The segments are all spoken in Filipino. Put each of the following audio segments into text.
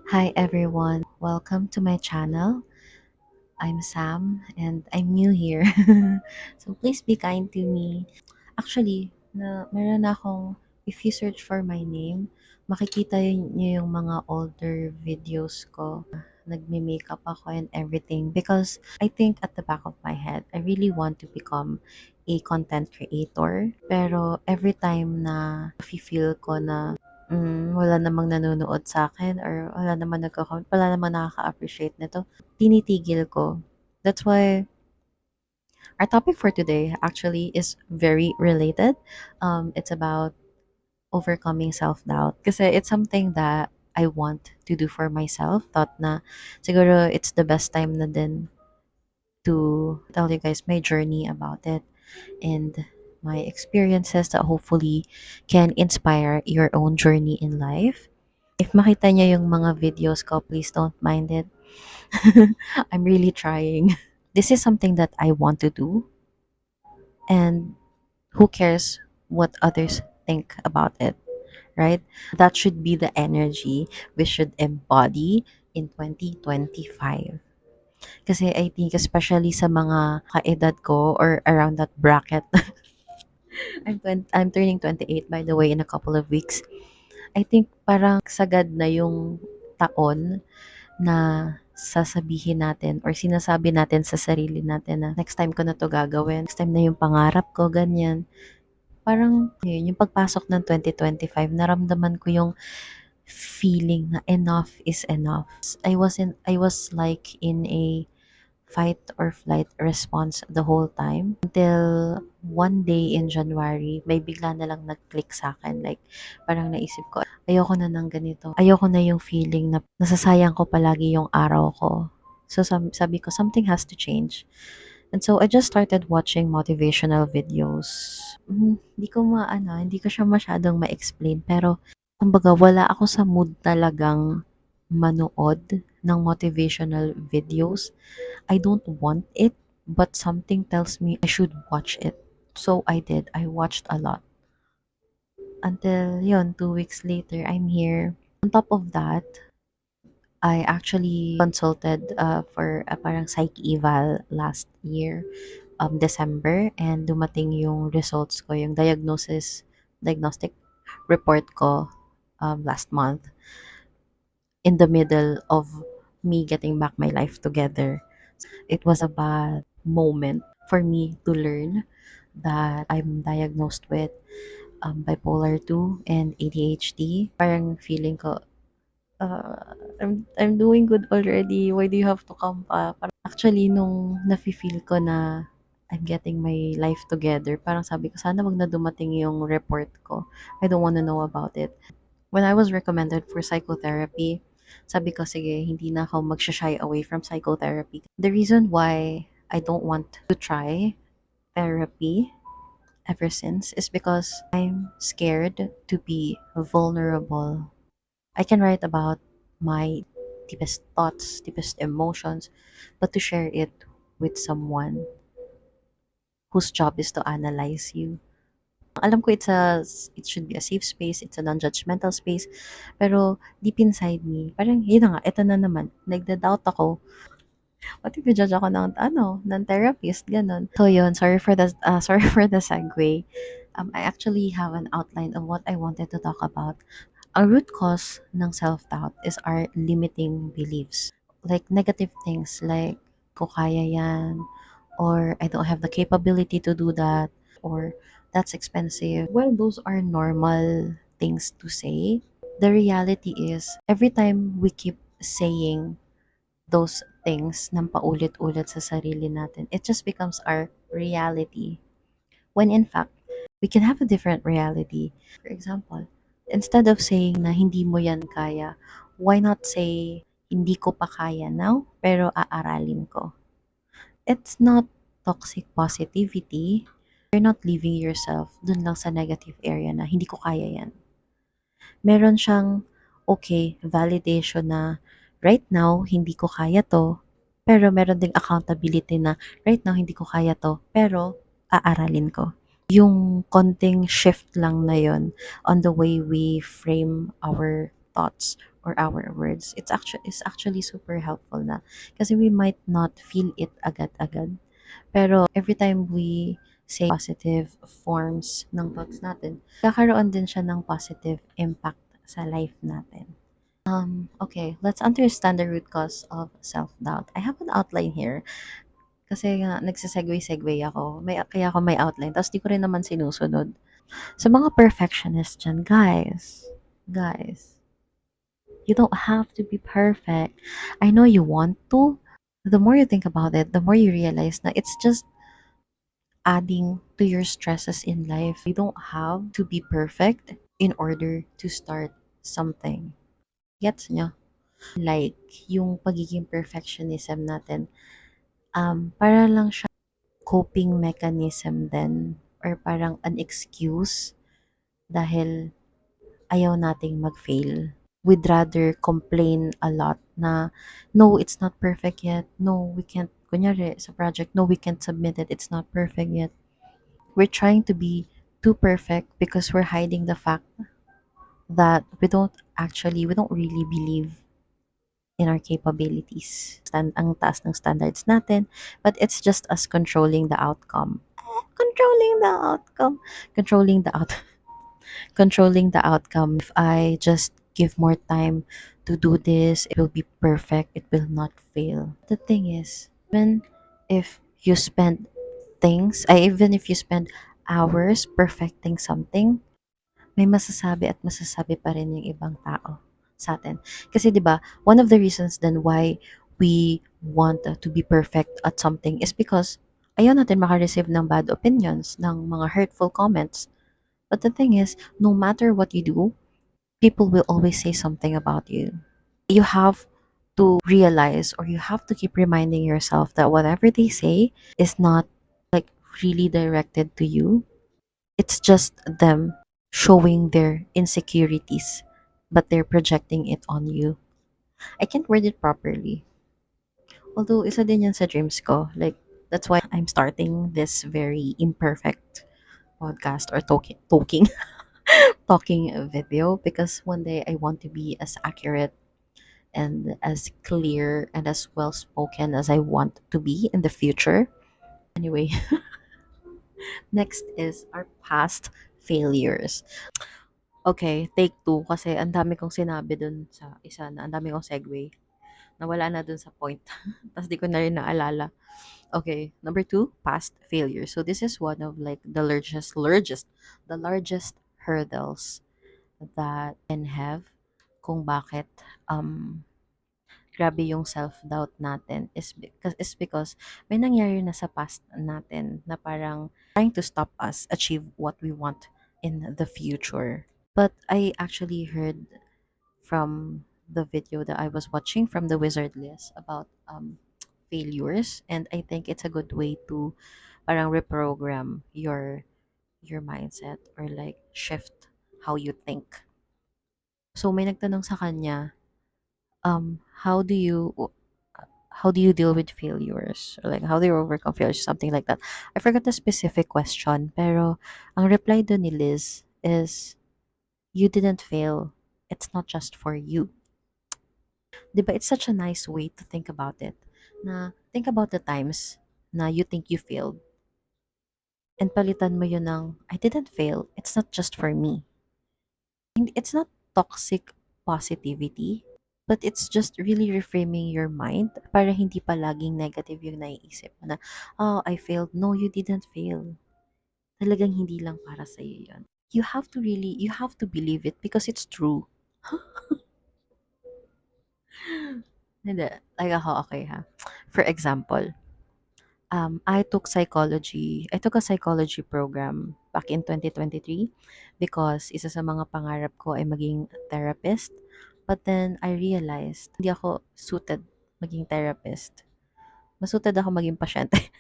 Hi everyone, welcome to my channel. I'm Sam and I'm new here. So please be kind to me. Actually, meron akong, if you search for my name, makikita niyo yung mga older videos ko. Nagme-makeup ako and everything because I think at the back of my head, I really want to become a content creator. Pero every time na feel ko na wala namang nanonood sa akin or wala namang nakaka-appreciate nito, tinitigil ko. That's why our topic for today actually is very related. It's about overcoming self-doubt. Kasi it's something that I want to do for myself. Thought na siguro it's the best time na din to tell you guys my journey about it and my experiences that hopefully can inspire your own journey in life. If makita niyo yung mga videos ko, please don't mind it. I'm really trying. This is something that I want to do, and who cares what others think about it, right? That should be the energy we should embody in 2025. Kasi I think especially sa mga kaedad ko or around that bracket, I'm turning 28 by the way in a couple of weeks. I think parang sagad na yung taon na sasabihin natin or sinasabi natin sa sarili natin na next time ko na 'to gagawin, next time na yung pangarap ko, ganyan. Parang yun, yung pagpasok ng 2025 naramdaman ko yung feeling na enough is enough. I was like in a fight or flight response the whole time until one day in January, may bigla na lang nag-click sa akin. Like, parang naisip ko, ayoko na ng ganito. Ayoko na yung feeling na nasasayang ko palagi yung araw ko. So, sabi ko, something has to change. And so, I just started watching motivational videos. Hindi ko siya masyadong ma-explain. Pero, kumbaga, wala ako sa mood talagang manood ng motivational videos. I don't want it, but something tells me I should watch it. So I did. I watched a lot. Until yon, 2 weeks later, I'm here. On top of that, I actually consulted for a parang psych eval last year, December, and dumating yung results ko, yung diagnostic report ko last month in the middle of me getting back my life together. It was a bad moment for me to learn that I'm diagnosed with bipolar 2 and ADHD. Parang feeling ko, I'm doing good already. Why do you have to come pa? Actually, nung nafe-feel ko na I'm getting my life together, parang sabi ko, sana wag na dumating yung report ko. I don't wanna know about it. When I was recommended for psychotherapy, sabi ko, sige, hindi na ako magsha-shy away from psychotherapy. The reason why I don't want to try therapy ever since is because I'm scared to be vulnerable. I can write about my deepest thoughts, deepest emotions, but to share it with someone whose job is to analyze you. Alam ko it should be a safe space, it's a non-judgmental space, pero deep inside me, parang yun na nga, eto na naman, nagda-doubt ako, what if i-judge ako ng therapist, gano'n. So yun, sorry for the segue. I actually have an outline of what I wanted to talk about. Ang root cause ng self-doubt is our limiting beliefs. Like negative things like, ko kaya yan, or I don't have the capability to do that, or that's expensive. Well, those are normal things to say. The reality is, every time we keep saying those things ng paulit-ulit sa sarili natin, it just becomes our reality. When in fact, we can have a different reality. For example, instead of saying na hindi mo yan kaya, why not say, hindi ko pa kaya now, pero aaralin ko. It's not toxic positivity. You're not leaving yourself dun lang sa negative area na hindi ko kaya yan. Meron siyang, okay, validation na right now, hindi ko kaya to, pero meron ding accountability na right now, hindi ko kaya to, pero aaralin ko. Yung konting shift lang na yon on the way we frame our thoughts or our words, it's actually super helpful na. Kasi we might not feel it agad-agad. Pero every time we say positive forms ng thoughts natin, kakaroon din siya ng positive impact sa life natin. Okay, let's understand the root cause of self-doubt. I have an outline here kasi nga nagse-segue ako. Kaya ako may outline tapos di ko rin naman sinusunod. Sa mga perfectionist dyan, guys, you don't have to be perfect. I know you want to. The more you think about it, the more you realize na it's just adding to your stresses in life. You don't have to be perfect in order to start something. Gets nyo? Like, yung pagiging perfectionism natin, para lang siya coping mechanism din or parang an excuse dahil ayaw nating mag-fail. We'd rather complain a lot na, no, it's not perfect yet. No, we can't, kunyari sa project, no, we can't submit it. It's not perfect yet. We're trying to be too perfect because we're hiding the fact that we don't really believe in our capabilities. Ang taas ng standards natin, but it's just us controlling the outcome. Controlling the outcome. Controlling the out controlling the outcome. If I just give more time to do this, it will be perfect. It will not fail. The thing is, even if you spend even if you spend hours perfecting something, may masasabi at masasabi pa rin yung ibang tao sa atin. Kasi 'di ba, one of the reasons then why we want to be perfect at something is because ayaw natin maka-receive ng bad opinions, ng mga hurtful comments. But the thing is, no matter what you do, people will always say something about you. You have to realize or you have to keep reminding yourself that whatever they say is not like really directed to you. It's just them showing their insecurities, but they're projecting it on you. I can't word it properly. Although, isa din yan sa dreams ko. Like, that's why I'm starting this very imperfect podcast or talking video because one day I want to be as accurate and as clear and as well spoken as I want to be in the future. Anyway, next is our past failures. Okay, take two kasi ang dami kong sinabi dun sa isa na ang dami kong segue. Nawala na dun sa point. Tapos di ko na rin naalala. Okay, number two, past failure. So this is one of like the largest hurdles that can have kung bakit grabe yung self-doubt natin is because may nangyari na sa past natin na parang trying to stop us achieve what we want in the future. But I actually heard from the video that I was watching from the Wizard List about failures, and I think it's a good way to parang reprogram your mindset or like shift how you think. So may nagtanong sa kanya, how do you deal with failures? Or like how do you overcome failures? Something like that. I forgot the specific question, pero ang reply doon ni Liz is, you didn't fail. It's not just for you. 'Di ba? It's such a nice way to think about it. Na think about the times na you think you failed and palitan mo yun ng, I didn't fail. It's not just for me. It's not toxic positivity, but it's just really reframing your mind para hindi pa laging negative yung naiisip mo na, oh, I failed. No, you didn't fail. Talagang hindi lang para sa'yo yun. You have to believe it because it's true. Hindi. Like ako, okay ha. For example, I took a psychology program back in 2023 because isa sa mga pangarap ko ay maging therapist. But then I realized hindi ako suited maging therapist. Masuited ako maging pasyente.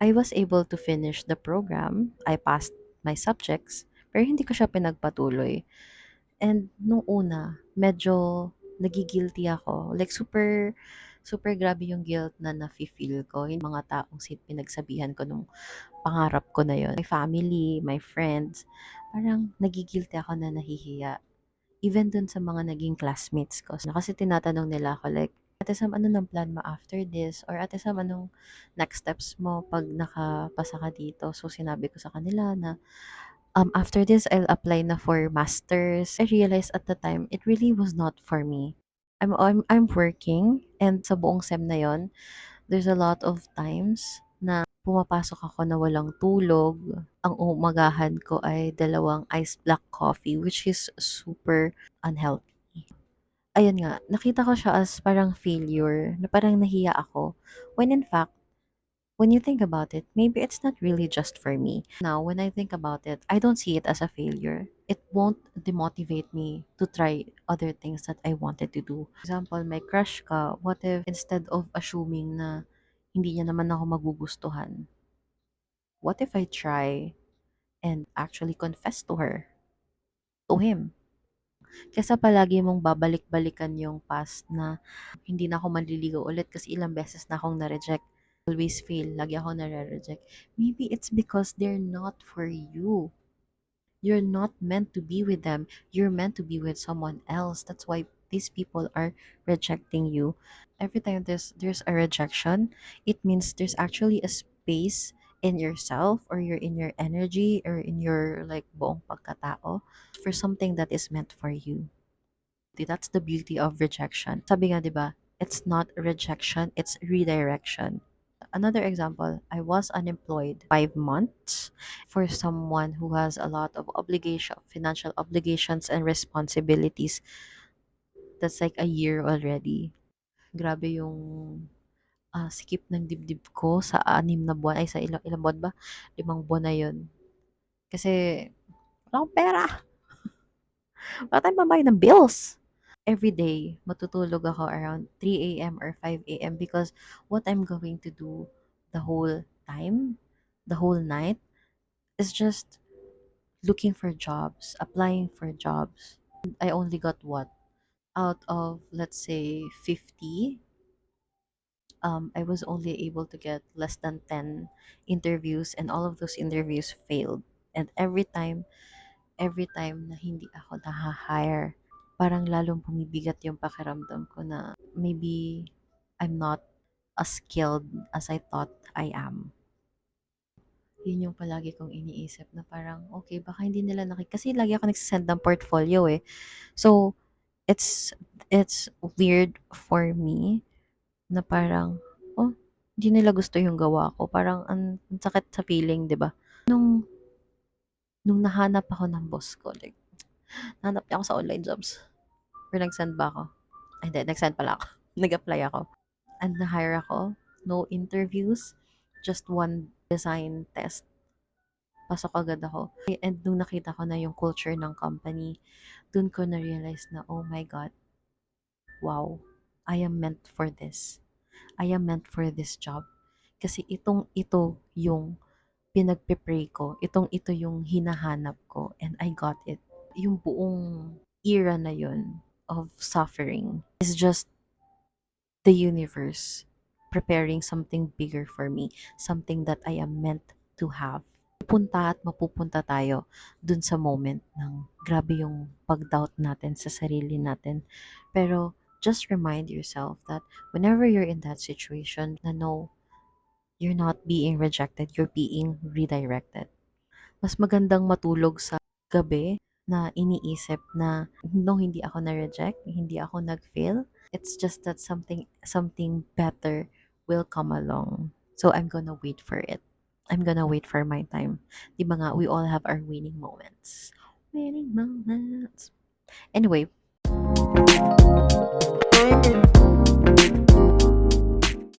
I was able to finish the program. I passed my subjects, pero hindi ko siya pinagpatuloy. And nung una, medyo nagi-guilty ako. Like super super grabe yung guilt na nafi-feel ko. Yung mga taong pinagsabihan ko nung pangarap ko na yon. My family, my friends, parang nagi-guilty ako na nahihiya. Even dun sa mga naging classmates ko. Kasi tinatanong nila ako like, Ate Sam, ano ng plan mo after this? Or Ate Sam, anong next steps mo pag nakapasa ka dito? So, sinabi ko sa kanila na, after this, I'll apply na for masters. I realized at the time, it really was not for me. I'm working and sa buong SEM na yon, there's a lot of times na pumapasok ako na walang tulog. Ang umagahan ko ay dalawang iced black coffee, which is super unhealthy. Ayun nga, nakita ko siya as parang failure, na parang nahiya ako. When in fact, when you think about it, maybe it's not really just for me. Now, when I think about it, I don't see it as a failure. It won't demotivate me to try other things that I wanted to do. For example, may crush ka, what if instead of assuming na hindi niya naman ako magugustuhan, what if I try and actually confess to her, to him? Kesa palagi mong babalik-balikan yung past na hindi na ako manliligaw ulit kasi ilang beses na akong na-reject. Always fail, lagi ako nare-reject. Maybe it's because they're not for you. You're not meant to be with them. You're meant to be with someone else. That's why these people are rejecting you. Every time there's a rejection, it means there's actually a space in yourself or you're in your energy or in your like buong pagkatao for something that is meant for you. That's the beauty of rejection. Sabi nga, 'di ba? It's not rejection, it's redirection. Another example, I was unemployed 5 months for someone who has a lot of financial obligations and responsibilities. That's like a year already. Grabe yung sikip ng dibdib ko sa 6 na buwan, ay sa ilang buwan ba? 5 buwan na yun. Kasi wala akong pera. Wala tayong pambayad ng bills. Every day, matutulog ako around 3 a.m. or 5 a.m. because what I'm going to do the whole time, the whole night, is just looking for jobs, applying for jobs. I only got what? Out of, let's say, 50, I was only able to get less than 10 interviews and all of those interviews failed. And every time na hindi ako naha-hire, parang lalong bumibigat yung pakiramdam ko na maybe I'm not as skilled as I thought I am. Yun yung palagi kong iniisip na parang, okay, baka hindi nila kasi lagi ako nagsisend ng portfolio eh. So, it's it's weird for me na parang, oh, hindi nila gusto yung gawa ko. Parang ang sakit sa feeling, 'di ba? Nung nung nahanap ako ng boss ko, like, nahanap niya ako sa online jobs. Or nag-send ba ako? Ay, hindi, nag-send pala ako. Nag-apply ako. And na-hire ako. No interviews. Just one design test. Pasok agad ako. And nung nakita ko na yung culture ng company, dun ko na-realize na, oh my God, wow, I am meant for this. I am meant for this job. Kasi ito yung pinagpe-pray ko. Ito yung hinahanap ko. And I got it. Yung buong era na yun of suffering is just the universe preparing something bigger for me, something that I am meant to have. Pupunta at mapupunta tayo dun sa moment ng grabe yung pag-doubt natin sa sarili natin. Pero just remind yourself that whenever you're in that situation, na no, you're not being rejected, you're being redirected. Mas magandang matulog sa gabi na iniisip na no, hindi ako na-reject, hindi ako nag-fail. It's just that something better will come along. So I'm gonna wait for it. I'm gonna wait for my time. Di ba nga, we all have our winning moments. Winning moments. Anyway,